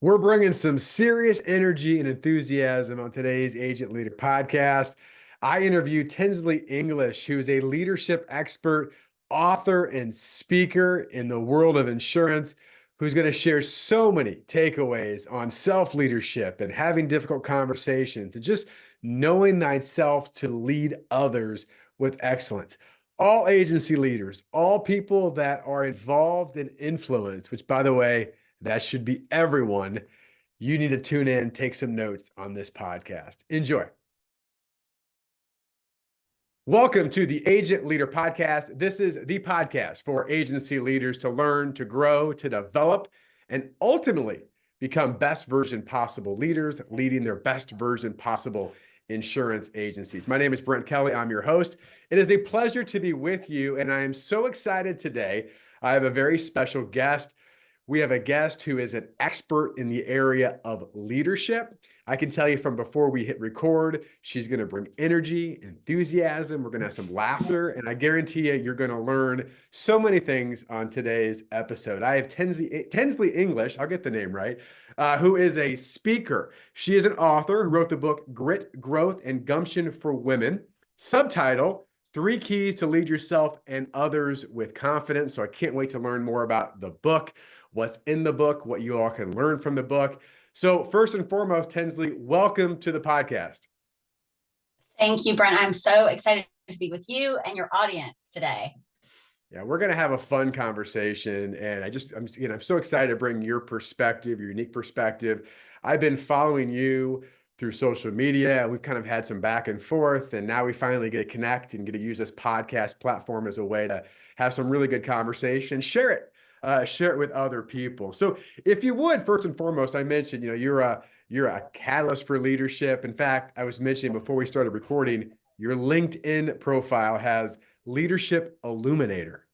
We're bringing some serious energy and enthusiasm on today's Agent Leader podcast. I interview Tinsley English, who is a leadership expert, author, and speaker in the world of insurance, who's going to share so many takeaways on self-leadership and having difficult conversations and just knowing thyself to lead others with excellence. All agency leaders, all people that are involved in influence, which, by the way, that should be everyone. You need to tune in, take some notes on this podcast. Enjoy. Welcome to the Agent Leader Podcast. This is the podcast for agency leaders to learn, to grow, to develop, and ultimately become best version possible leaders, leading their best version possible insurance agencies. My name is Brent Kelly. I'm your host. It is a pleasure to be with you, and I am so excited today. I have a very special guest. We have a guest who is an expert in the area of leadership. I can tell you from before we hit record, she's going to bring energy, enthusiasm. We're going to have some laughter, and I guarantee you're going to learn so many things on today's episode. I have Tinsley English, I'll get the name right, who is a speaker. She is an author who wrote the book Grit, Growth, and Gumption for Women. Subtitle, 3 Keys to Lead Yourself and Others with Confidence. So I can't wait to learn more about the book, what's in the book, what you all can learn from the book. So first and foremost, Tinsley, welcome to the podcast. Thank you, Brent. I'm so excited to be with you and your audience today. Yeah, we're going to have a fun conversation. And I'm so excited to bring your perspective, your unique perspective. I've been following you through social media. We've kind of had some back and forth, and now we finally get to connect and get to use this podcast platform as a way to have some really good conversation, share it with other people. So if you would, first and foremost, I mentioned, you're a catalyst for leadership. In fact, I was mentioning before we started recording, your LinkedIn profile has leadership illuminator.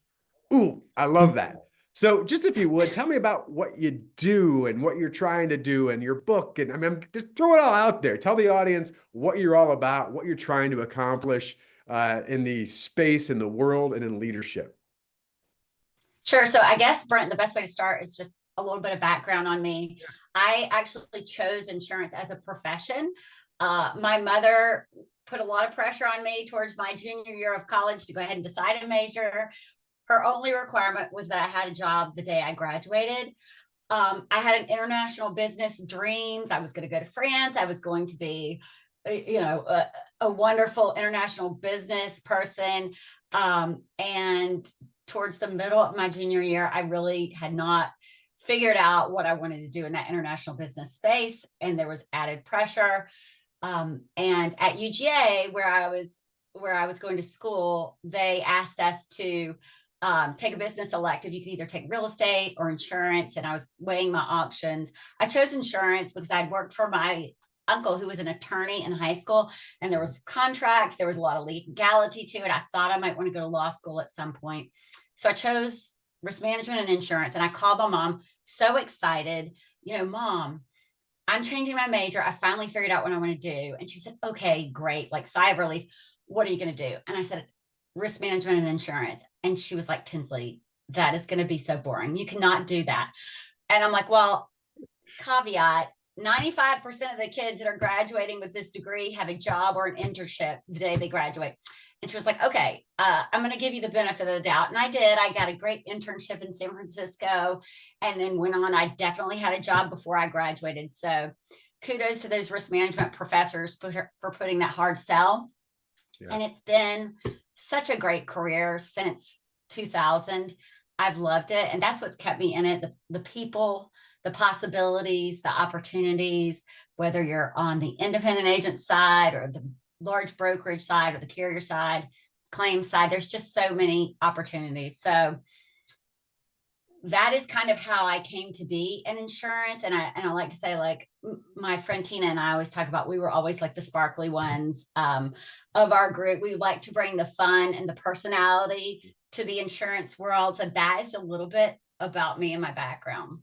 Ooh, I love that. So just if you would, tell me about what you do and what you're trying to do and your book. And just throw it all out there. Tell the audience what you're all about, what you're trying to accomplish in the space, in the world, and in leadership. Sure. So I guess, Brent, the best way to start is just a little bit of background on me. I actually chose insurance as a profession. My mother put a lot of pressure on me towards my junior year of college to go ahead and decide a major. Her only requirement was that I had a job the day I graduated. I had an international business dreams. I was going to go to France. I was going to be, a wonderful international business person. And towards the middle of my junior year, I really had not figured out what I wanted to do in that international business space. And there was added pressure. And at UGA, where I was going to school, they asked us to take a business elective. You could either take real estate or insurance. And I was weighing my options. I chose insurance because I'd worked for my uncle who was an attorney in high school, and there was contracts. There was a lot of legality to it. I thought I might want to go to law school at some point. So I chose risk management and insurance. And I called my mom so excited, Mom, I'm changing my major. I finally figured out what I want to do. And she said, okay, great. Like, sigh of relief. What are you going to do? And I said, risk management and insurance. And she was like, Tinsley, that is going to be so boring. You cannot do that. And I'm like, well, caveat, 95% of the kids that are graduating with this degree have a job or an internship the day they graduate. And she was like, okay, I'm going to give you the benefit of the doubt. And I did. I got a great internship in San Francisco and then went on. I definitely had a job before I graduated. So kudos to those risk management professors for putting that hard sell. Yeah. And it's been such a great career since 2000. I've loved it. And that's what's kept me in it. The people, the possibilities, the opportunities, whether you're on the independent agent side or the large brokerage side or the carrier side, claim side, there's just so many opportunities. So that is kind of how I came to be in insurance. And I like to say, like, my friend Tina and I always talk about, we were always like the sparkly ones of our group. We like to bring the fun and the personality to the insurance world. So that is a little bit about me and my background.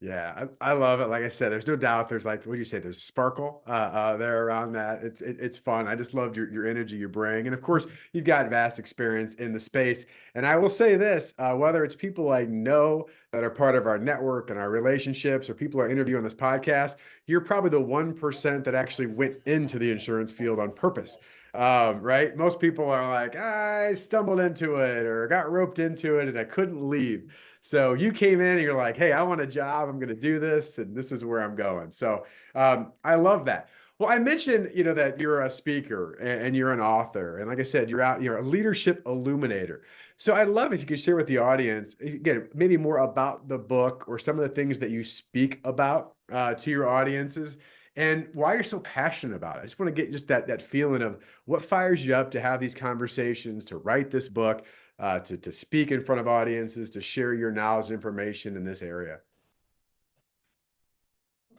Yeah, I love it. Like I said, there's no doubt there's like, what do you say? There's a sparkle there around that. It's fun. I just loved your energy you bring. And of course, you've got vast experience in the space. And I will say this, whether it's people I know that are part of our network and our relationships or people I interview on this podcast, you're probably the 1% that actually went into the insurance field on purpose. Right? Most people are like, I stumbled into it or got roped into it and I couldn't leave. So you came in and you're like, hey, I want a job. I'm going to do this. And this is where I'm going. So I love that. Well, I mentioned, that you're a speaker and you're an author. And like I said, you're a leadership illuminator. So I'd love if you could share with the audience, again, maybe more about the book or some of the things that you speak about to your audiences and why you're so passionate about it. I just want to get just that feeling of what fires you up to have these conversations, to write this book, to speak in front of audiences, to share your knowledge and information in this area.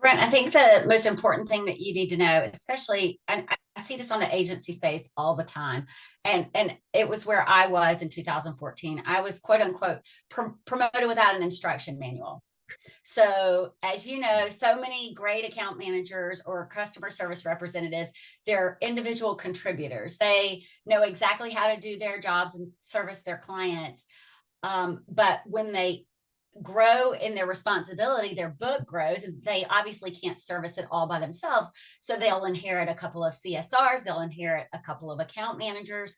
Brent, I think the most important thing that you need to know, especially, and I see this on the agency space all the time, and it was where I was in 2014. I was quote unquote promoted without an instruction manual. So, as you know, so many great account managers or customer service representatives, they're individual contributors. They know exactly how to do their jobs and service their clients. But when they grow in their responsibility, their book grows, and they obviously can't service it all by themselves. So they'll inherit a couple of CSRs, they'll inherit a couple of account managers.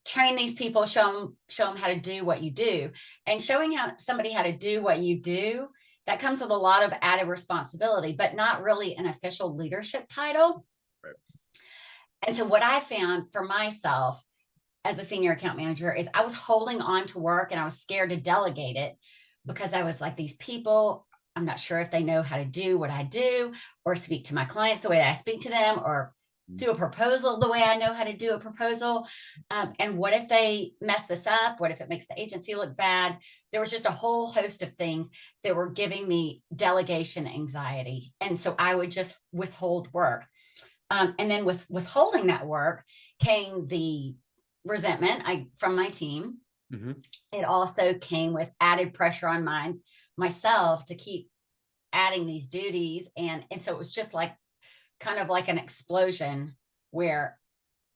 Train these people, show them how to do what you do. And showing somebody how to do what you do, that comes with a lot of added responsibility, but not really an official leadership title. Right. And so what I found for myself as a senior account manager is I was holding on to work and I was scared to delegate it because I was like, these people, I'm not sure if they know how to do what I do or speak to my clients the way that I speak to them or do a proposal the way I know how to do a proposal. And what if they mess this up? What if it makes the agency look bad? There was just a whole host of things that were giving me delegation anxiety. And so I would just withhold work. And then with withholding that work came the resentment from my team. Mm-hmm. It also came with added pressure on myself to keep adding these duties. And so it was just like kind of like an explosion where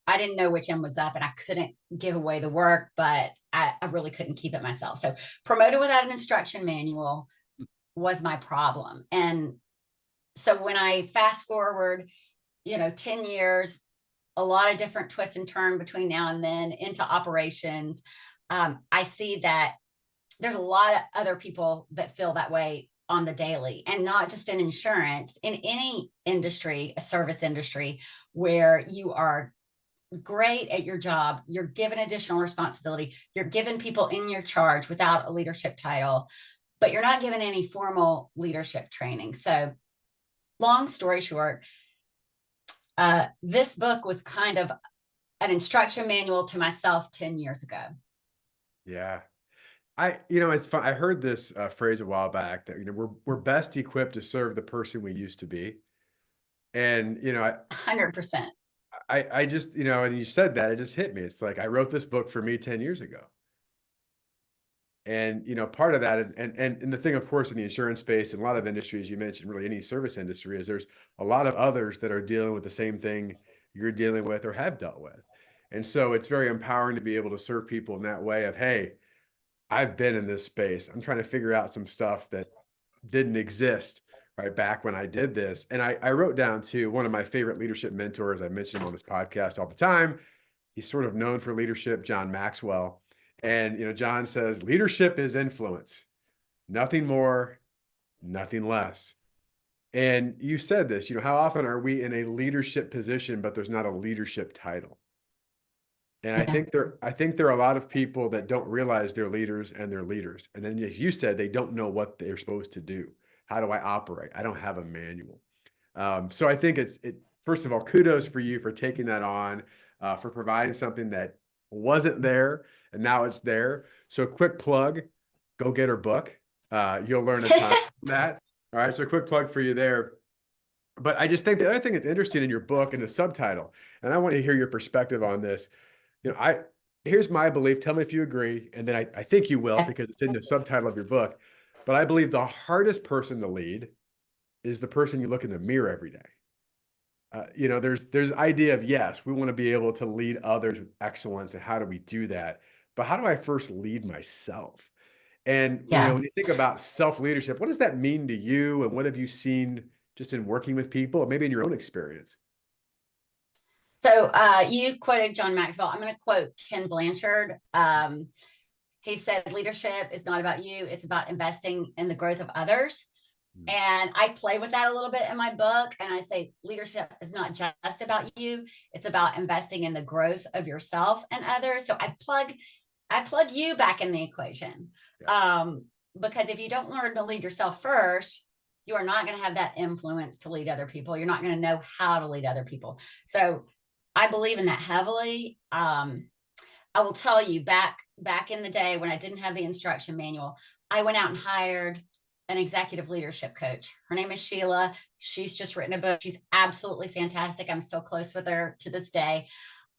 I didn't know which end was up and I couldn't give away the work, but I really couldn't keep it myself. So promoted without an instruction manual was my problem. And so when I fast forward, 10 years, a lot of different twists and turns between now and then into operations, I see that there's a lot of other people that feel that way on the daily, and not just in insurance, in any industry, a service industry, where you are great at your job, you're given additional responsibility, you're given people in your charge without a leadership title, but you're not given any formal leadership training. So long story short, this book was kind of an instruction manual to myself 10 years ago. Yeah. It's fun. I heard this phrase a while back that, we're best equipped to serve the person we used to be. And, 100%. I just, and you said that, it just hit me. It's like, I wrote this book for me 10 years ago. And, part of that, and the thing, of course, in the insurance space and a lot of industries, you mentioned really any service industry, is there's a lot of others that are dealing with the same thing you're dealing with or have dealt with. And so it's very empowering to be able to serve people in that way of, hey, I've been in this space. I'm trying to figure out some stuff that didn't exist right back when I did this. And I wrote down to one of my favorite leadership mentors. I mention him on this podcast all the time. He's sort of known for leadership, John Maxwell. And, John says, leadership is influence, nothing more, nothing less. And you said this, how often are we in a leadership position, but there's not a leadership title? And I think there are a lot of people that don't realize they're leaders and they're leaders. And then, as you said, they don't know what they're supposed to do. How do I operate? I don't have a manual. So I think first of all, kudos for you for taking that on, for providing something that wasn't there and now it's there. So quick plug, go get her book. You'll learn a ton from that. All right. So quick plug for you there. But I just think the other thing that's interesting in your book and the subtitle, and I want to hear your perspective on this. Here's my belief. Tell me if you agree. And then I think you will, because it's in the subtitle of your book. But I believe the hardest person to lead is the person you look in the mirror every day. There's idea of, yes, we want to be able to lead others with excellence. And how do we do that? But how do I first lead myself? And, Yeah. when you think about self-leadership, what does that mean to you? And what have you seen just in working with people, or maybe in your own experience? So you quoted John Maxwell. I'm going to quote Ken Blanchard. He said, leadership is not about you. It's about investing in the growth of others. And I play with that a little bit in my book. And I say, leadership is not just about you. It's about investing in the growth of yourself and others. So I plug you back in the equation. Yeah. Because if you don't learn to lead yourself first, you are not going to have that influence to lead other people. You're not going to know how to lead other people. So I believe in that heavily. I will tell you, back in the day when I didn't have the instruction manual, I went out and hired an executive leadership coach. Her name is Sheila. She's just written a book. She's absolutely fantastic. I'm still close with her to this day.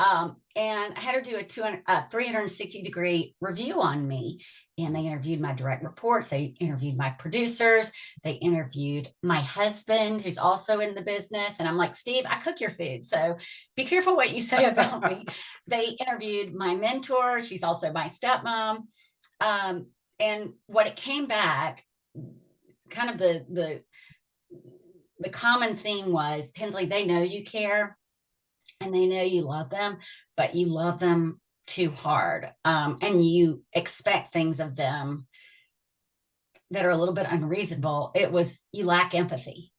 And I had her do a 360-degree review on me. And they interviewed my direct reports. They interviewed my producers. They interviewed my husband, who's also in the business. And I'm like, Steve, I cook your food, so be careful what you say about me. They interviewed my mentor. She's also my stepmom. And what it came back, kind of the common theme was, Tinsley, they know you care and they know you love them, but you love them too hard. And you expect things of them that are a little bit unreasonable. It was, you lack empathy.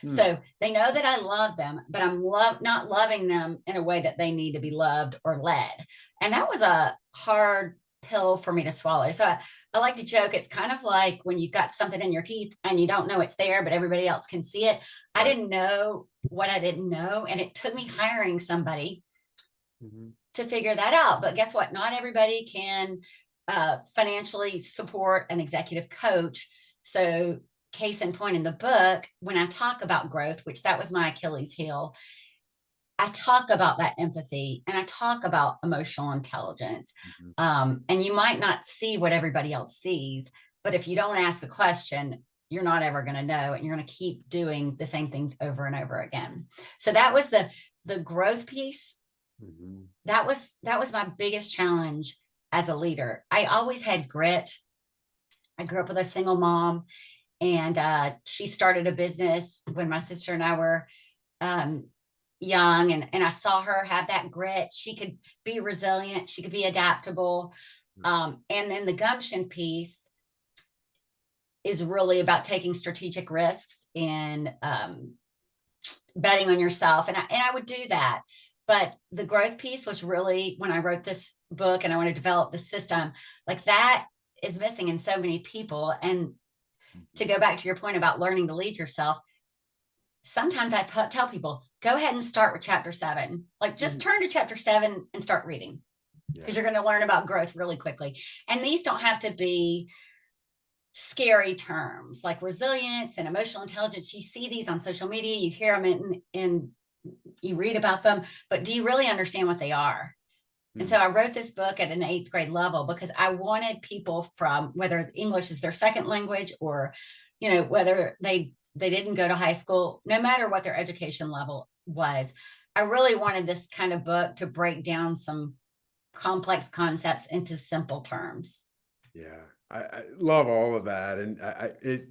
So they know that I love them, but I'm not loving them in a way that they need to be loved or led. And that was a hard pill for me to swallow. So I like to joke, it's kind of like when you've got something in your teeth and you don't know it's there, but everybody else can see it. I didn't know what I didn't know. And it took me hiring somebody to figure that out. But guess what? Not everybody can financially support an executive coach. So case in point, in the book, when I talk about growth, which that was my Achilles heel, I talk about that empathy and I talk about emotional intelligence. And you might not see what everybody else sees, but if you don't ask the question, you're not ever going to know, and you're going to keep doing the same things over and over again. So that was the growth piece. That was my biggest challenge as a leader. I always had grit. I grew up with a single mom, and she started a business when my sister and I were young, and I saw her have that grit. She could be resilient. She could be adaptable. And then the gumption piece is really about taking strategic risks and betting on yourself. And I would do that. But the growth piece was really, when I wrote this book and I want to develop the system, like that is missing in so many people. And to go back to your point about learning to lead yourself, sometimes I tell people, go ahead and start with chapter 7. Like, just turn to chapter 7 and start reading, because you're going to learn about growth really quickly. And these don't have to be scary terms like resilience and emotional intelligence. You see these on social media, you hear them in you read about them, but do you really understand what they are? And so I wrote this book at an 8th grade level because I wanted people, from whether English is their second language or, whether they didn't go to high school, no matter what their education level was, I really wanted this kind of book to break down some complex concepts into simple terms. Yeah, I love all of that. And it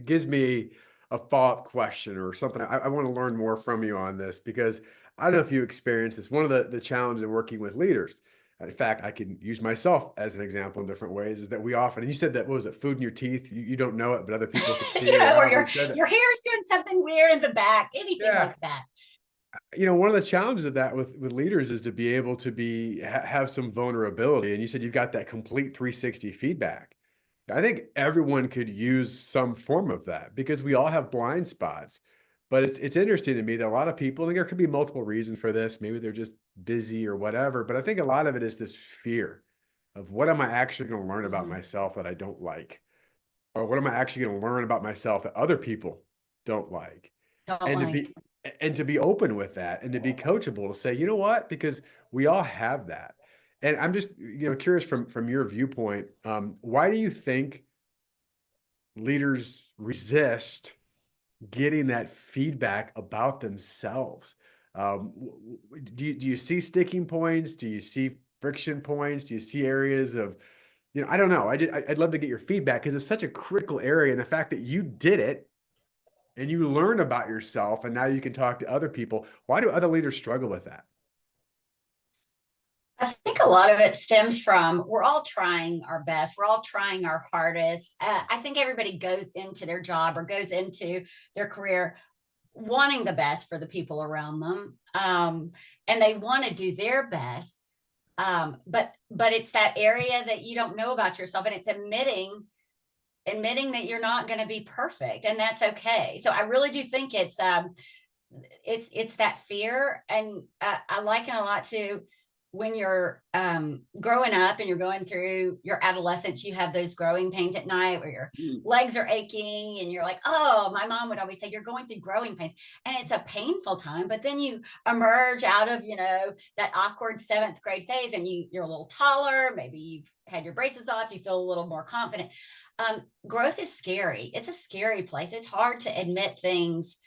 gives me a follow-up question or something. I want to learn more from you on this, because I don't know if you experience this. One of the challenges in working with leaders, in fact, I can use myself as an example in different ways, is that we often, and you said that, what was it, food in your teeth? You don't know it, but other people can see it. Or your hair is doing something weird in the back, anything like that. One of the challenges of that with leaders is to be able to have some vulnerability. And you said you've got that complete 360 feedback. I think everyone could use some form of that, because we all have blind spots. But it's interesting to me that a lot of people, and there could be multiple reasons for this, maybe they're just busy or whatever, but I think a lot of it is this fear of, what am I actually going to learn about myself that I don't like? Or what am I actually going to learn about myself that other people don't like? To be open with that, and to be coachable, to say, you know what, because we all have that. And I'm just, curious from your viewpoint, why do you think leaders resist getting that feedback about themselves. Do you see sticking points? Do you see friction points? Do you see areas of, I don't know. I'd love to get your feedback because it's such a critical area. And the fact that you did it and you learn about yourself and now you can talk to other people. Why do other leaders struggle with that? I think a lot of it stems from we're all trying our best. We're all trying our hardest. I think everybody goes into their job or goes into their career wanting the best for the people around them. And they want to do their best. But it's that area that you don't know about yourself, and it's admitting that you're not going to be perfect, and that's okay. So I really do think it's that fear. And I liken a lot to when you're growing up and you're going through your adolescence, you have those growing pains at night where your legs are aching and you're like, oh, my mom would always say you're going through growing pains, and it's a painful time. But then you emerge out of, that awkward 7th grade phase, and you're a little taller. Maybe you've had your braces off. You feel a little more confident. Growth is scary. It's a scary place. It's hard to admit things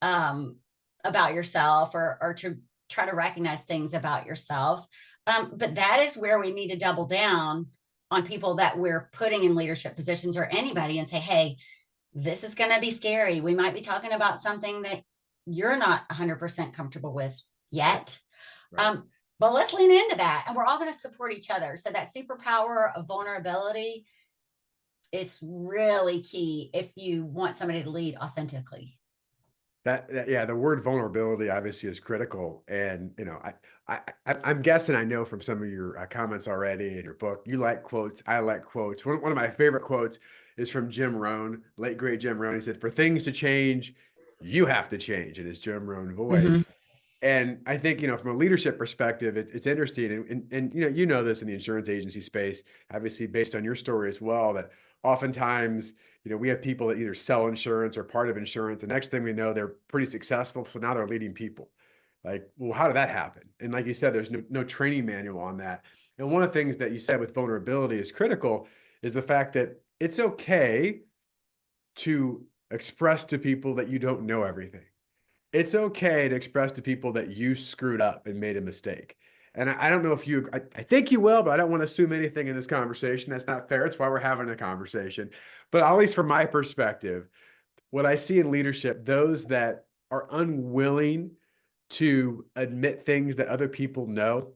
about yourself or to try to recognize things about yourself. But that is where we need to double down on people that we're putting in leadership positions or anybody and say, hey, this is going to be scary. We might be talking about something that you're not 100% comfortable with yet. Right. But let's lean into that, and we're all going to support each other. So that superpower of vulnerability is really key if you want somebody to lead authentically. Yeah, the word vulnerability obviously is critical. And, I'm guessing I know from some of your comments already in your book, you like quotes. I like quotes. One of my favorite quotes is from Jim Rohn, late great Jim Rohn. He said, for things to change, you have to change, in his Jim Rohn voice. Mm-hmm. And I think, from a leadership perspective, it's interesting. And you know this in the insurance agency space, obviously based on your story as well, that oftentimes, we have people that either sell insurance or part of insurance. The next thing we know, they're pretty successful. So now they're leading people. Like, well, how did that happen? And like you said, there's no training manual on that. And one of the things that you said with vulnerability is critical is the fact that it's okay to express to people that you don't know everything. It's okay to express to people that you screwed up and made a mistake. And I don't know if I think you will, but I don't want to assume anything in this conversation. That's not fair. It's why we're having a conversation. But at least from my perspective, what I see in leadership, those that are unwilling to admit things that other people know,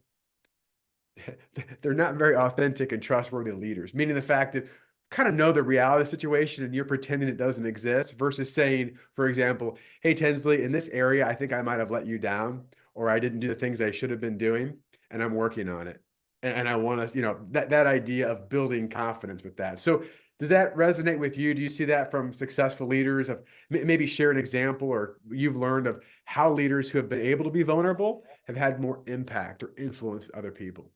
they're not very authentic and trustworthy leaders, meaning the fact that kind of know the reality of the situation and you're pretending it doesn't exist versus saying, for example, hey, Tinsley, in this area, I think I might have let you down, or I didn't do the things I should have been doing, and I'm working on it. And I want to, that idea of building confidence with that. So does that resonate with you? Do you see that from successful leaders? Of maybe share an example or you've learned of how leaders who have been able to be vulnerable have had more impact or influence other people?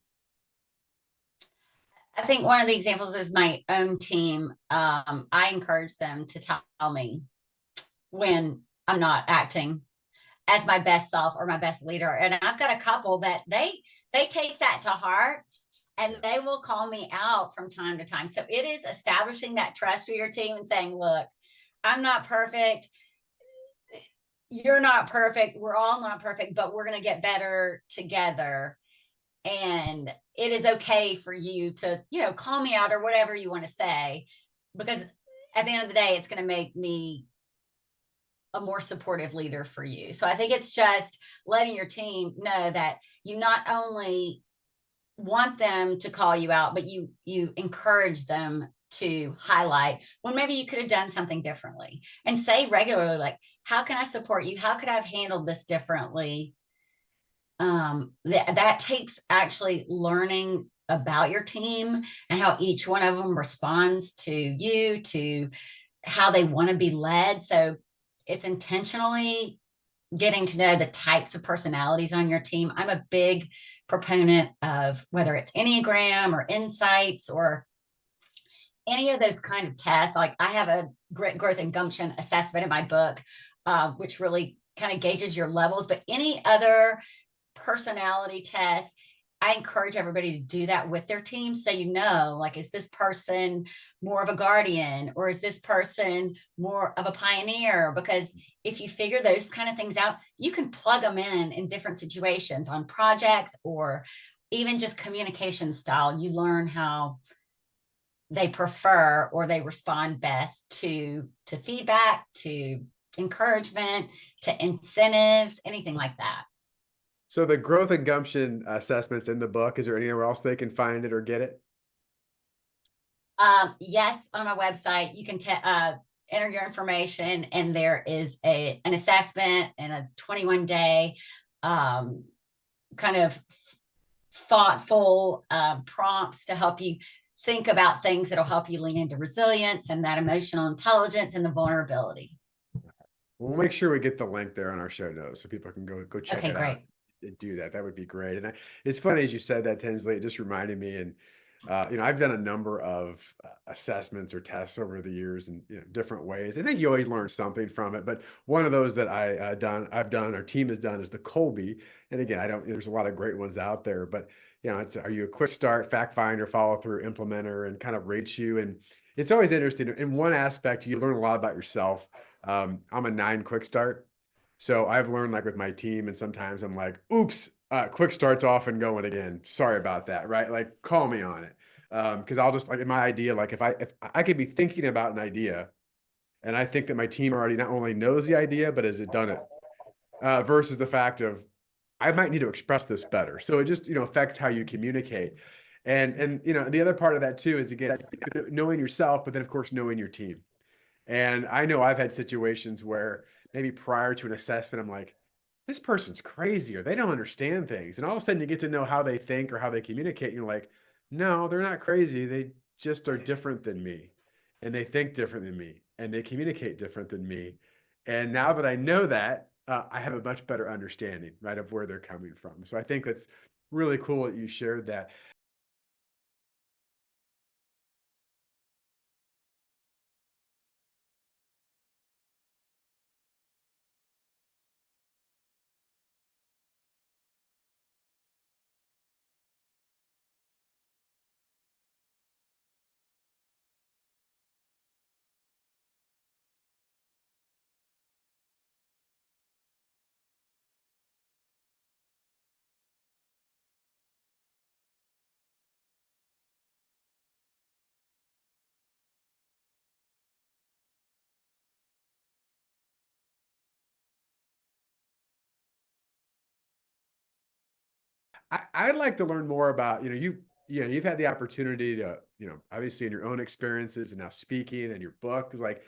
I think one of the examples is my own team. I encourage them to tell me when I'm not acting as my best self or my best leader. And I've got a couple that they take that to heart, and they will call me out from time to time. So it is establishing that trust with your team and saying, look, I'm not perfect. You're not perfect. We're all not perfect, but we're going to get better together. And it is okay for you to, call me out or whatever you want to say, because at the end of the day, it's going to make me a more supportive leader for you. So I think it's just letting your team know that you not only want them to call you out, but you encourage them to highlight when maybe you could have done something differently, and say regularly, like, how can I support you? How could I have handled this differently? That takes actually learning about your team and how each one of them responds to you, to how they want to be led. So it's intentionally getting to know the types of personalities on your team. I'm a big proponent of whether it's Enneagram or Insights or any of those kind of tests. Like, I have a grit, growth, and gumption assessment in my book, which really kind of gauges your levels. But any other personality test, I encourage everybody to do that with their team. So, like, is this person more of a guardian, or is this person more of a pioneer? Because if you figure those kind of things out, you can plug them in different situations on projects, or even just communication style. You learn how they prefer or they respond best to feedback, to encouragement, to incentives, anything like that. So the growth and gumption assessments in the book, is there anywhere else they can find it or get it? Yes, on my website, you can enter your information, and there is an assessment and a 21-day kind of thoughtful prompts to help you think about things that'll help you lean into resilience and that emotional intelligence and the vulnerability. We'll make sure we get the link there on our show notes so people can go check Okay, it great. out and do that. That would be great. And it's funny as you said that, Tinsley, it just reminded me. And I've done a number of assessments or tests over the years in different ways. I think you always learn something from it. But one of those that I've done, our team has done, is the Colby. And again, there's a lot of great ones out there, but are you a quick start, fact finder, follow through, implementer, and kind of rates you. And it's always interesting. In one aspect, you learn a lot about yourself. I'm a 9 quick start. So I've learned, like, with my team, and sometimes I'm like, oops, quick start's off and going again. Sorry about that, right? Like, call me on it. Because I'll just, like, in my idea, like, if I could be thinking about an idea and I think that my team already not only knows the idea, but has it done it, versus the fact of, I might need to express this better. So it just, affects how you communicate. And the other part of that too is, again, knowing yourself, but then of course knowing your team. And I know I've had situations where maybe prior to an assessment, I'm like, this person's crazy, or they don't understand things. And all of a sudden you get to know how they think or how they communicate. And you're like, no, they're not crazy. They just are different than me. And they think different than me. And they communicate different than me. And now that I know that, I have a much better understanding, right, of where they're coming from. So I think that's really cool that you shared that. I'd like to learn more about, you've had the opportunity to, obviously in your own experiences and now speaking and your book, like,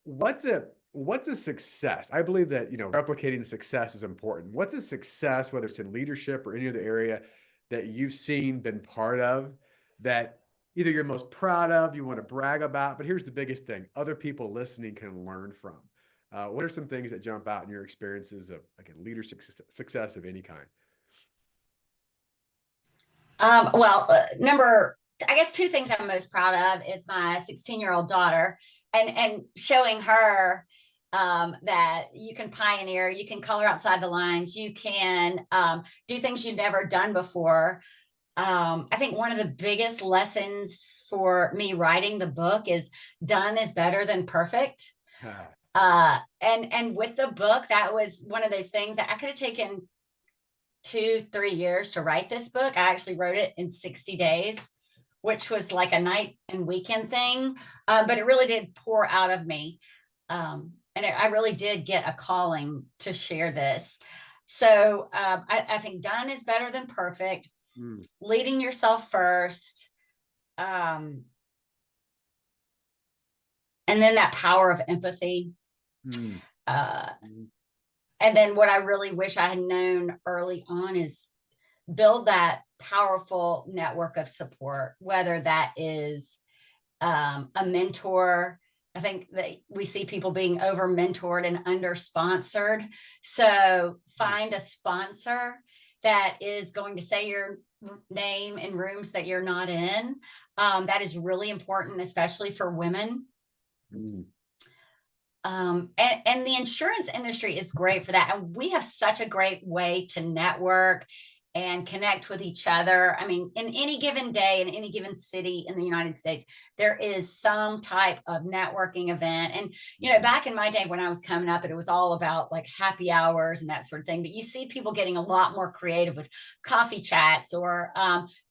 what's a success? I believe that, replicating success is important. What's a success, whether it's in leadership or any other area that you've seen, been part of, that either you're most proud of, you want to brag about, but here's the biggest thing, other people listening can learn from. What are some things that jump out in your experiences of, like, a leadership success of any kind? Well, I guess 2 things I'm most proud of is my 16-year-old daughter, and showing her that you can pioneer, you can color outside the lines, you can do things you've never done before. I think one of the biggest lessons for me writing the book is done is better than perfect. And with the book, that was one of those things that I could have taken 2-3 years to write this book. I actually wrote it in 60 days, which was like a night and weekend thing. But it really did pour out of me. I really did get a calling to share this. So I think done is better than perfect. Leading yourself first. And then that power of empathy. And then what I really wish I had known early on is build that powerful network of support, whether that is a mentor. I think that we see people being over mentored and under sponsored. So find a sponsor that is going to say your name in rooms that you're not in. That is really important, especially for women. And the insurance industry is great for that. And we have such a great way to network and connect with each other. I mean, in any given day, in any given city in the United States, there is some type of networking event. And, you know, back in my day when I was coming up, it was all about like happy hours and that sort of thing. But you see people getting a lot more creative with coffee chats or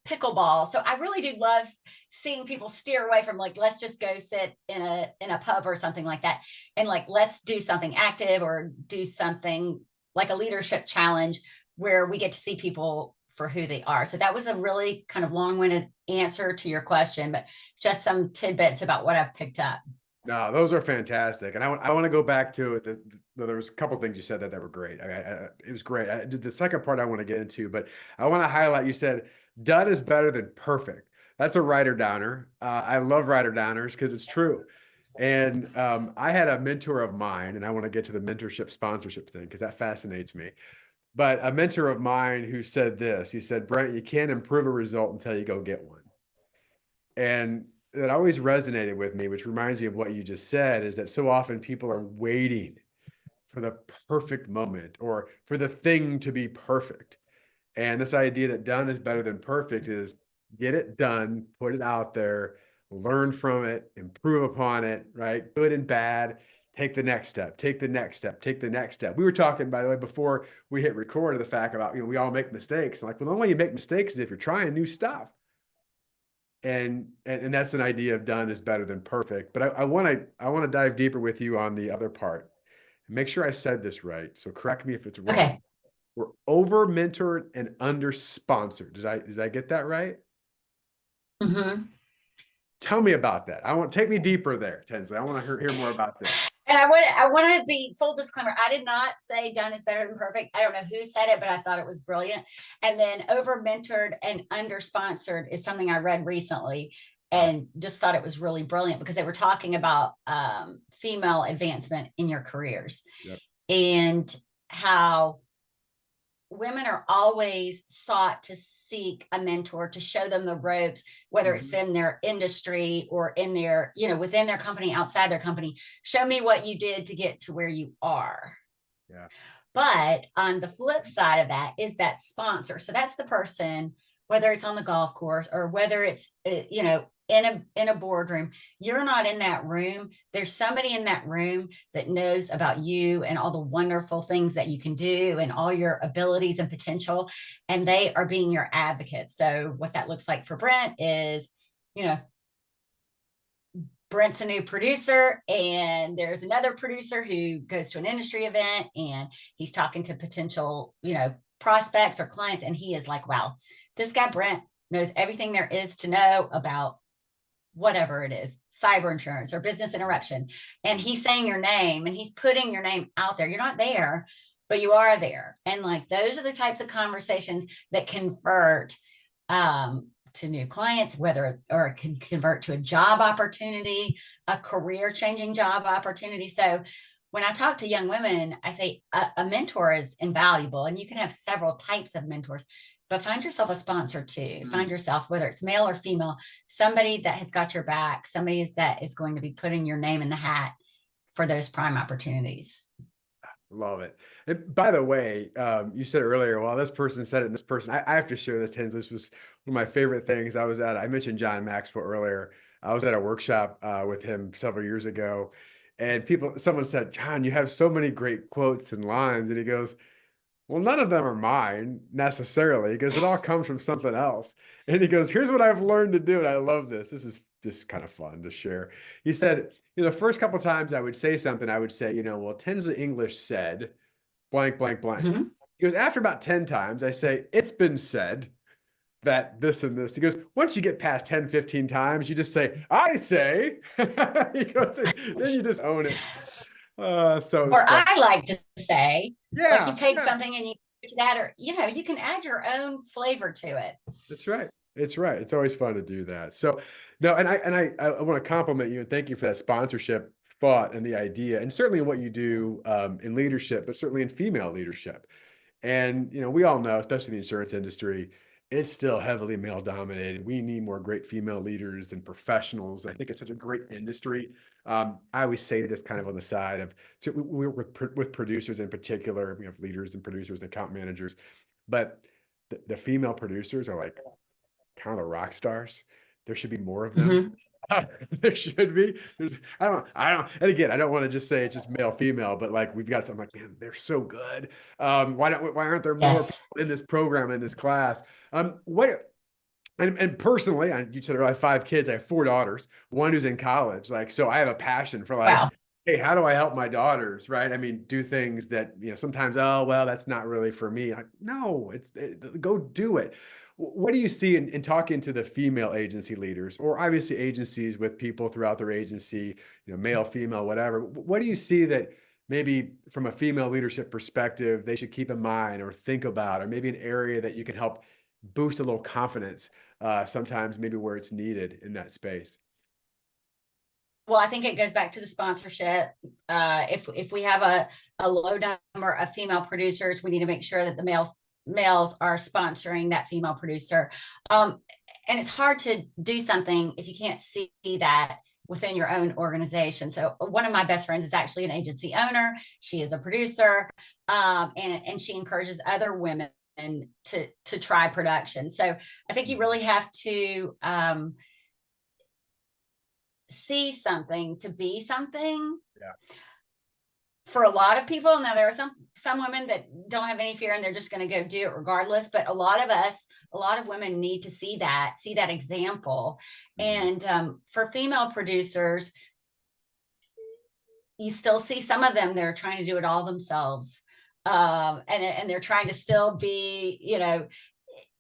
pickleball. So I really do love seeing people steer away from like, let's just go sit in a pub or something like that. And like, let's do something active or do something like a leadership challenge where we get to see people for who they are. So that was a really kind of long-winded answer to your question, but just some tidbits about what I've picked up. No, those are fantastic. And I want to go back to it. There was a couple of things you said that were great. It was great. The second part I want to get into, but I want to highlight, you said, done is better than perfect. That's a writer downer. I love writer downers because it's true. And I had a mentor of mine, and I want to get to the mentorship sponsorship thing because that fascinates me. But a mentor of mine who said this, he said, Brent, you can't improve a result until you go get one. And that always resonated with me, which reminds me of what you just said, is that so often people are waiting for the perfect moment or for the thing to be perfect. And this idea that done is better than perfect is get it done, put it out there, learn from it, improve upon it, right? Good and bad. Take the next step, take the next step, take the next step. We were talking, by the way, before we hit record, of the fact about, we all make mistakes. Like, well, the only way you make mistakes is if you're trying new stuff. And that's an idea of done is better than perfect. But I want to dive deeper with you on the other part. Make sure I said this right. So correct me if it's wrong. Okay. We're over mentored and under sponsored. Did I get that right? Mm-hmm. Tell me about that. Take me deeper there, Tinsley. I want to hear more about this. And I want to be full disclaimer. I did not say done is better than perfect. I don't know who said it, but I thought it was brilliant. And then over mentored and under sponsored is something I read recently and just thought it was really brilliant because they were talking about female advancement in your careers. Yep. And how women are always sought to seek a mentor to show them the ropes, whether it's in their industry or in their, within their company, outside their company. Show me what you did to get to where you are. Yeah. But on the flip side of that is that sponsor. So that's the person, whether it's on the golf course or whether it's, in a boardroom, you're not in that room. There's somebody in that room that knows about you and all the wonderful things that you can do and all your abilities and potential. And they are being your advocate. So what that looks like for Brent is, Brent's a new producer and there's another producer who goes to an industry event and he's talking to potential, prospects or clients. And he is like, wow, this guy, Brent, knows everything there is to know about whatever it is, cyber insurance or business interruption. And he's saying your name and he's putting your name out there. You're not there, but you are there. And like, those are the types of conversations that convert to new clients, whether, or it can convert to a job opportunity, a career changing job opportunity. So when I talk to young women, I say a mentor is invaluable and you can have several types of mentors. But find yourself a sponsor too. Find yourself, whether it's male or female, somebody that has got your back, somebody that is going to be putting your name in the hat for those prime opportunities. Love it. And by the way, you said earlier, well, this person said it and this person, I have to share this, Tinsley. This was one of my favorite things. I mentioned John Maxwell earlier. I was at a workshop with him several years ago and someone said, John, you have so many great quotes and lines. And he goes, well, none of them are mine necessarily because it all comes from something else. And he goes, here's what I've learned to do. And I love this. This is just kind of fun to share. He said, the first couple of times I would say something, I would say, well, Tinsley English said blank, blank, blank. He goes, after about 10 times, I say, it's been said that this and this. He goes, once you get past 10, 15 times, you just say, I say. He goes, then you just own it. Or I like to say, yeah, like you take something and you to that, or you can add your own flavor to it. That's right. It's right. It's always fun to do that. So no, and I want to compliment you and thank you for that sponsorship thought and the idea, and certainly what you do in leadership, but certainly in female leadership. And we all know, especially in the insurance industry, it's still heavily male dominated. We need more great female leaders and professionals. I think it's such a great industry. I always say this kind of on the side of, so we're with producers in particular, we have leaders and producers and account managers, but the female producers are like kind of the rock stars. There should be more of them. Mhm. There should be. I don't. And again, I don't want to just say it's just male, female, but like we've got some like, man, they're so good. Why aren't there more Yes. people in this program, in this class? What and personally, you said I have 5 kids. I have 4 daughters, one who's in college. Like, so I have a passion for like, Wow. hey, how do I help my daughters? Right. I mean, do things that, sometimes, oh, well, that's not really for me. Like, no, go do it. What do you see in talking to the female agency leaders, or obviously agencies with people throughout their agency, male, female, whatever? What do you see that maybe from a female leadership perspective, they should keep in mind or think about, or maybe an area that you can help boost a little confidence sometimes maybe where it's needed in that space? Well, I think it goes back to the sponsorship. If we have a low number of female producers, we need to make sure that the males are sponsoring that female producer. And it's hard to do something if you can't see that within your own organization. So one of my best friends is actually an agency owner. She is a producer, and she encourages other women to try production. So I think you really have to see something to be something. Yeah. For a lot of people, now there are some women that don't have any fear and they're just going to go do it regardless. But a lot of women need to see that example. Mm-hmm. And for female producers, you still see some of them, they're trying to do it all themselves. And they're trying to still be,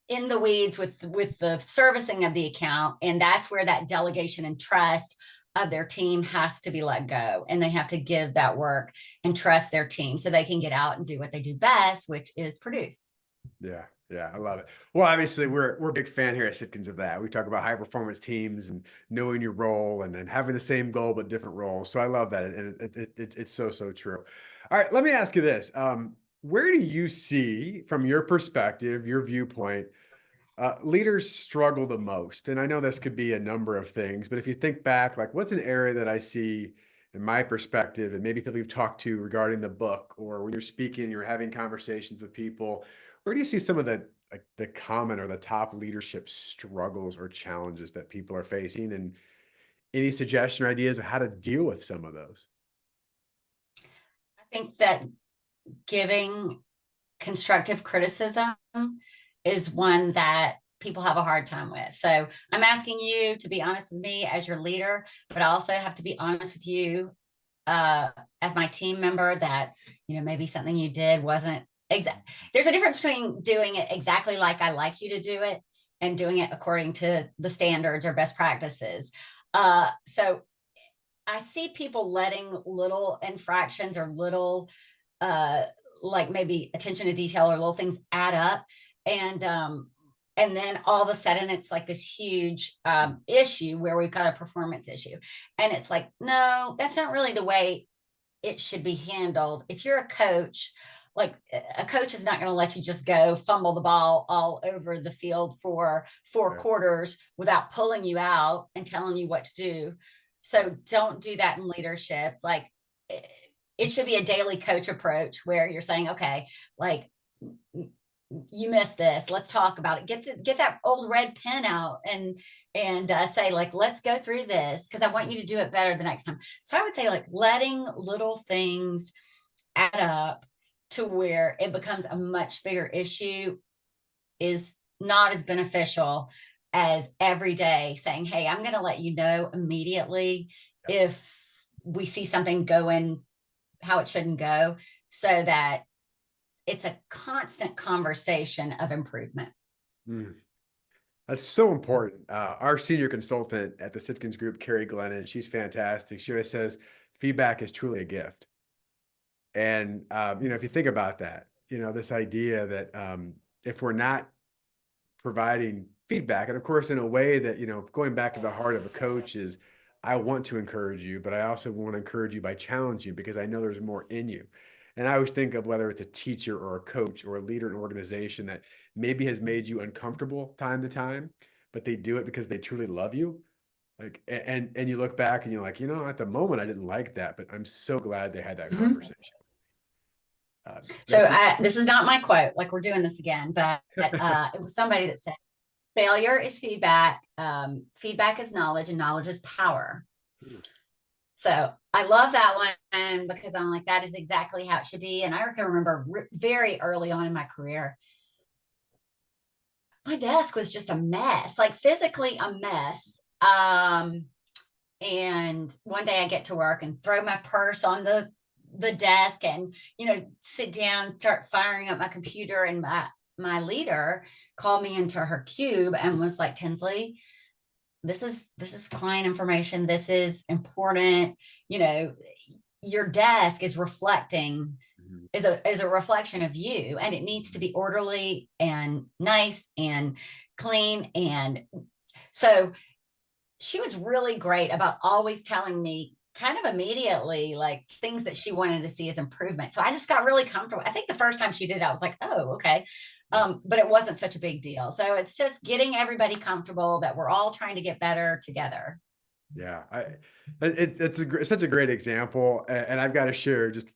in the weeds with the servicing of the account. And that's where that delegation and trust of their team has to be let go. And they have to give that work and trust their team so they can get out and do what they do best, which is produce. Yeah. Yeah. I love it. Well, obviously we're a big fan here at Sitkins of that. We talk about high performance teams and knowing your role and having the same goal, but different roles. So I love that. And it's so, so true. All right. Let me ask you this. Where do you see, from your perspective, your viewpoint, leaders struggle the most? And I know this could be a number of things, but if you think back, like what's an area that I see in my perspective, and maybe people you've talked to regarding the book, or when you're speaking, you're having conversations with people, where do you see some of the common or the top leadership struggles or challenges that people are facing, and any suggestion or ideas of how to deal with some of those? I think that giving constructive criticism is one that people have a hard time with. So I'm asking you to be honest with me as your leader, but I also have to be honest with you as my team member that, maybe something you did wasn't exact. There's a difference between doing it exactly like I like you to do it and doing it according to the standards or best practices. So I see people letting little infractions or little, like maybe attention to detail or little things add up. And then all of a sudden it's like this huge issue where we've got a performance issue. And it's like, no, that's not really the way it should be handled. If you're a coach, like a coach is not going to let you just go fumble the ball all over the field for 4 quarters without pulling you out and telling you what to do. So don't do that in leadership. Like it should be a daily coach approach where you're saying, okay, like you missed this. Let's talk about it. Get that old red pen out and say like, let's go through this because I want you to do it better the next time. So I would say like letting little things add up to where it becomes a much bigger issue is not as beneficial as every day saying, hey, I'm going to let you know immediately if we see something going how it shouldn't go, so that it's a constant conversation of improvement. Mm. That's so important. Our senior consultant at the Sitkins Group, Carrie Glennon, she's fantastic. She always says feedback is truly a gift. And, if you think about that, this idea that if we're not providing feedback, and of course, in a way that, going back to the heart of a coach is, I want to encourage you, but I also want to encourage you by challenging you because I know there's more in you. And I always think of whether it's a teacher or a coach or a leader in an organization that maybe has made you uncomfortable time to time, but they do it because they truly love you. Like, and you look back and you're like, at the moment I didn't like that, but I'm so glad they had that conversation. So this is not my quote, like we're doing this again, but it was somebody that said, failure is feedback. Feedback is knowledge, and knowledge is power. So I love that one because I'm like, that is exactly how it should be. And I can remember very early on in my career, my desk was just a mess, like physically a mess. And one day I get to work and throw my purse on the desk and, sit down, start firing up my computer, and my leader called me into her cube and was like, Tinsley, this is client information. This is important. Your desk is reflecting, is a reflection of you, and it needs to be orderly and nice and clean. And so she was really great about always telling me kind of immediately, like, things that she wanted to see as improvement. So I just got really comfortable. I think the first time she did it, I was like, oh, okay. But it wasn't such a big deal. So it's just getting everybody comfortable that we're all trying to get better together. Yeah, it's such a great example, and I've got to share just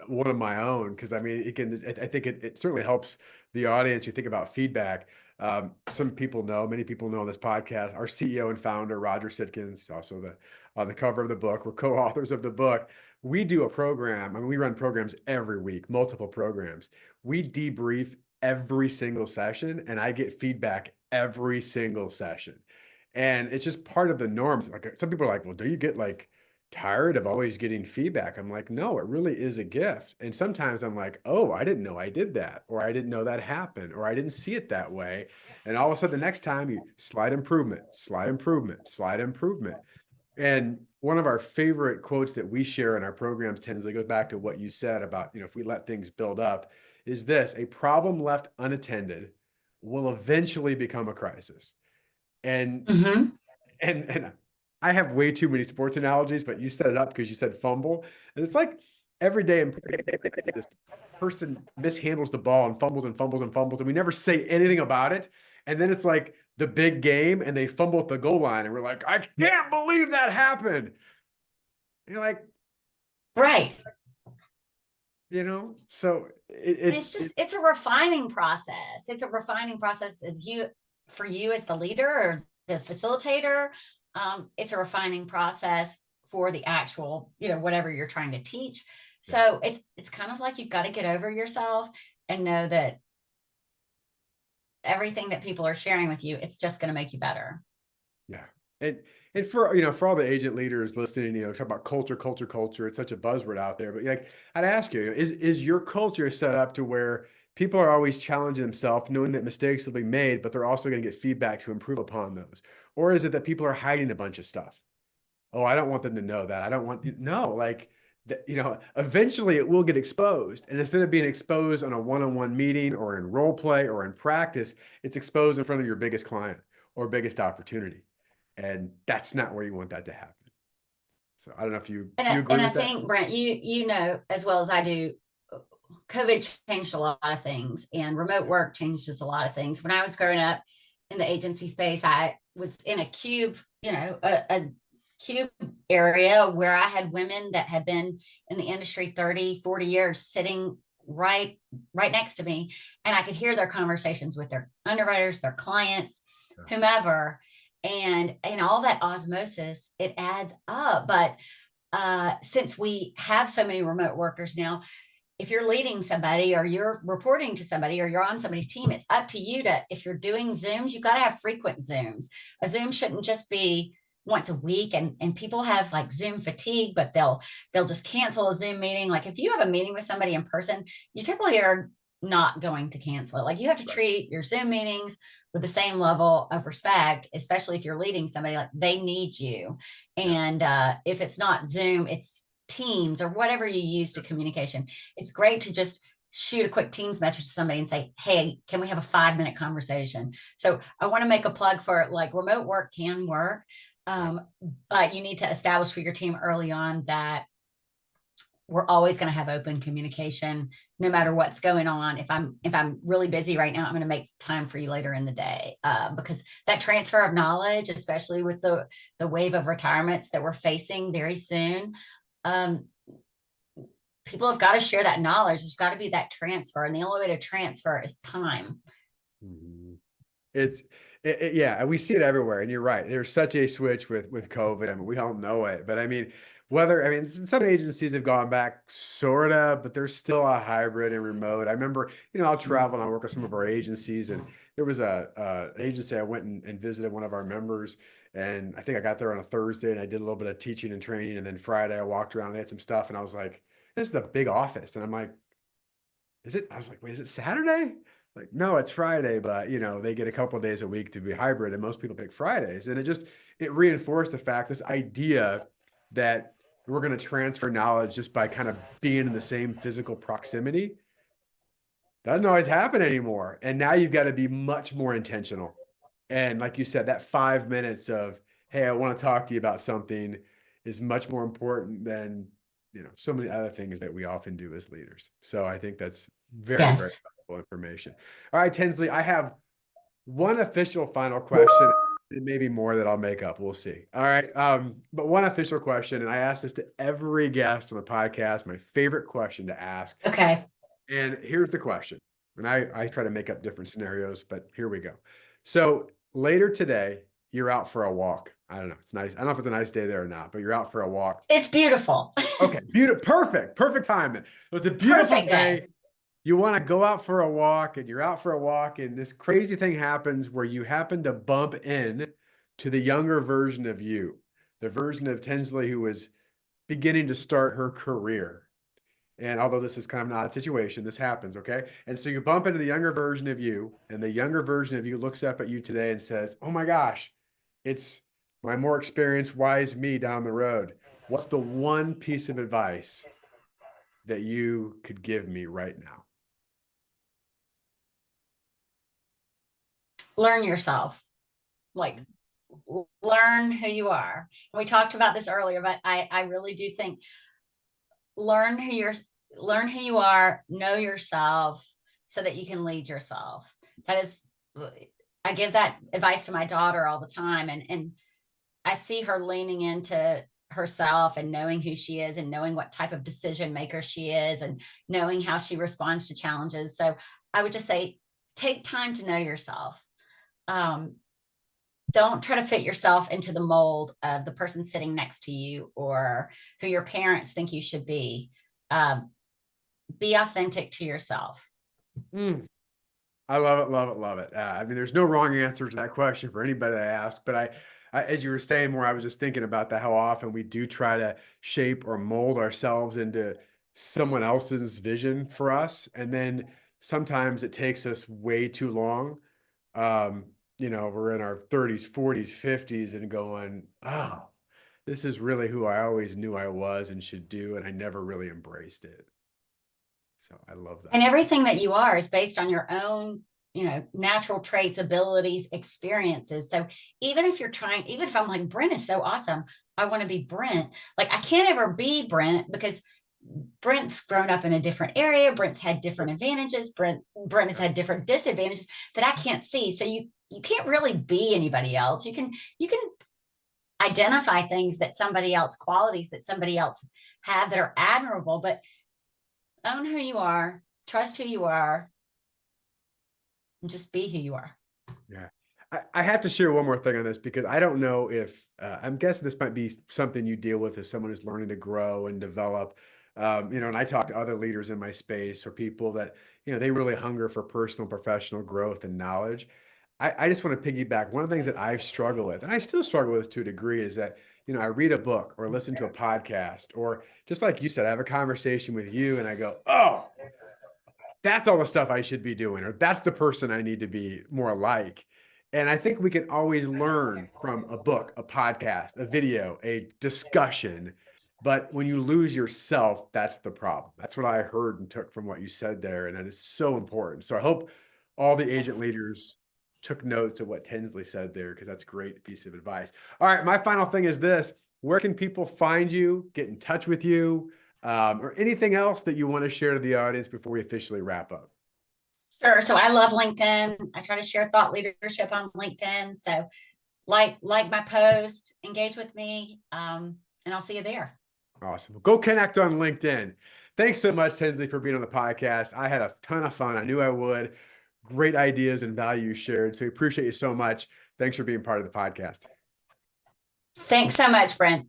one of my own, because I mean, I think it certainly helps the audience. You think about feedback. Many people know on this podcast, our CEO and founder, Roger Sitkins, also on the cover of the book. We're co-authors of the book. We do a program. I mean, we run programs every week, multiple programs. We debrief every single session, and I get feedback every single session. And it's just part of the norms. Like, some people are like, well, do you get like tired of always getting feedback? I'm like, no, it really is a gift. And sometimes I'm like, oh, I didn't know I did that, or I didn't know that happened, or I didn't see it that way. And all of a sudden, the next time, you slight improvement, slight improvement, slight improvement. And one of our favorite quotes that we share in our programs, Tinsley, goes back to what you said about, if we let things build up, is this: a problem left unattended will eventually become a crisis. And Mm-hmm. and I have way too many sports analogies, but you set it up because you said fumble. And it's like every day this person mishandles the ball and fumbles and fumbles and fumbles, and we never say anything about it. And then it's like the big game, and they fumble at the goal line, and we're like, I can't believe that happened. And you're like, right. So it's a refining process. It's a refining process for you as the leader or the facilitator. It's a refining process for the actual, whatever you're trying to teach. So it's kind of like you've got to get over yourself and know that everything that people are sharing with you, it's just going to make you better. Yeah. And for all the agent leaders listening, talk about culture. It's such a buzzword out there. But like, I'd ask you, is your culture set up to where people are always challenging themselves, knowing that mistakes will be made, but they're also going to get feedback to improve upon those? Or is it that people are hiding a bunch of stuff? Oh, I don't want them to know that. I don't want, no, like, eventually it will get exposed. And instead of being exposed on a one-on-one meeting or in role play or in practice, it's exposed in front of your biggest client or biggest opportunity. And that's not where you want that to happen. So I don't know if you agree with that. And I think, Brent, you know as well as I do, COVID changed a lot of things, and remote work changes a lot of things. When I was growing up in the agency space, I was in a cube, a cube area where I had women that had been in the industry 30, 40 years sitting right next to me. And I could hear their conversations with their underwriters, their clients, whomever. And all that osmosis, it adds up. But since we have so many remote workers now, if you're leading somebody or you're reporting to somebody or you're on somebody's team, it's up to you if you're doing Zooms, you've got to have frequent Zooms. A Zoom shouldn't just be once a week, and people have like Zoom fatigue, but they'll just cancel a Zoom meeting. Like, if you have a meeting with somebody in person, you typically are not going to cancel it. Like, you have to treat your Zoom meetings with the same level of respect, especially if you're leading somebody. Like, they need you. And if it's not Zoom, it's Teams or whatever you use to communication. It's great to just shoot a quick Teams message to somebody and say, hey, can we have a 5-minute conversation? So I want to make a plug for it. Like, remote work can work, but you need to establish for your team early on that we're always going to have open communication, no matter what's going on. If I'm really busy right now, I'm going to make time for you later in the day, because that transfer of knowledge, especially with the wave of retirements that we're facing very soon, people have got to share that knowledge. There's got to be that transfer. And the only way to transfer is time. It's yeah, we see it everywhere, and you're right. There's such a switch with COVID. I mean, we all know it, but I mean, some agencies have gone back sort of, but there's still a hybrid and remote. I remember, I'll travel and I work with some of our agencies, and there was an agency I went and visited one of our members, and I think I got there on a Thursday, and I did a little bit of teaching and training, and then Friday I walked around and they had some stuff, and I was like, this is a big office, and I'm like, I was like, wait, is it Saturday? Like, no, it's Friday, but they get a couple of days a week to be hybrid, and most people pick Fridays. And it reinforced the fact, this idea that we're going to transfer knowledge just by kind of being in the same physical proximity doesn't always happen anymore. And now you've got to be much more intentional. And like you said, that 5 minutes of, hey, I want to talk to you about something, is much more important than, so many other things that we often do as leaders. So I think that's very, very Yes. valuable information. All right, Tinsley, I have one official final question, and maybe more that I'll make up. We'll see. All right. But one official question, and I ask this to every guest on the podcast, my favorite question to ask. Okay. And here's the question. And I try to make up different scenarios, but here we go. So later today, you're out for a walk. I don't know. It's nice. I don't know if it's a nice day there or not, but you're out for a walk. It's beautiful. Okay. Beautiful. Perfect timing. It's a beautiful day. You want to go out for a walk, and you're out for a walk, and this crazy thing happens where you happen to bump in to the younger version of you, the version of Tinsley who was beginning to start her career. And although this is kind of an odd situation, this happens, okay? And so you bump into the younger version of you, and the younger version of you looks up at you today and says, oh my gosh, it's my more experienced, wise me down the road. What's the one piece of advice that you could give me right now? Learn yourself. Like, learn who you are. And we talked about this earlier, but I really do think learn who you are, know yourself, so that you can lead yourself. That is, I give that advice to my daughter all the time, and I see her leaning into herself and knowing who she is, and knowing what type of decision maker she is, and knowing how she responds to challenges. So I would just say, take time to know yourself. Don't try to fit yourself into the mold of the person sitting next to you or who your parents think you should be. Be authentic to yourself. I love it, love it, love it. I mean, there's no wrong answer to that question for anybody that asks, but I, as you were saying more, I was just thinking about that, how often we do try to shape or mold ourselves into someone else's vision for us. And then sometimes it takes us way too long. We're in our 30s, 40s, 50s and going, oh, this is really who I always knew I was and should do. And I never really embraced it. So I love that. And everything that you are is based on your own, natural traits, abilities, experiences. So even if I'm like, Brent is so awesome, I want to be Brent. Like, I can't ever be Brent because Brent's grown up in a different area. Brent's had different advantages. Brent has had different disadvantages that I can't see. So you can't really be anybody else. You can identify things that somebody else, qualities that somebody else have that are admirable, but own who you are, trust who you are, and just be who you are. Yeah. I have to share one more thing on this, because I don't know if, I'm guessing this might be something you deal with as someone who's learning to grow and develop. And I talk to other leaders in my space, or people that, they really hunger for personal, professional growth and knowledge. I just want to piggyback. One of the things that I've struggled with, and I still struggle with to a degree, is that, I read a book or listen to a podcast, or just like you said, I have a conversation with you and I go, oh, that's all the stuff I should be doing, or that's the person I need to be more like. And I think we can always learn from a book, a podcast, a video, a discussion. But when you lose yourself, that's the problem. That's what I heard and took from what you said there. And that is so important. So I hope all the agent leaders took notes of what Tinsley said there, because that's a great piece of advice. All right, my final thing is this. Where can people find you, get in touch with you, or anything else that you want to share to the audience before we officially wrap up? Sure. So I love LinkedIn. I try to share thought leadership on LinkedIn. So like my post, engage with me, and I'll see you there. Awesome. Go connect on LinkedIn. Thanks so much, Tinsley, for being on the podcast. I had a ton of fun. I knew I would. Great ideas and value shared. So appreciate you so much. Thanks for being part of the podcast. Thanks so much, Brent.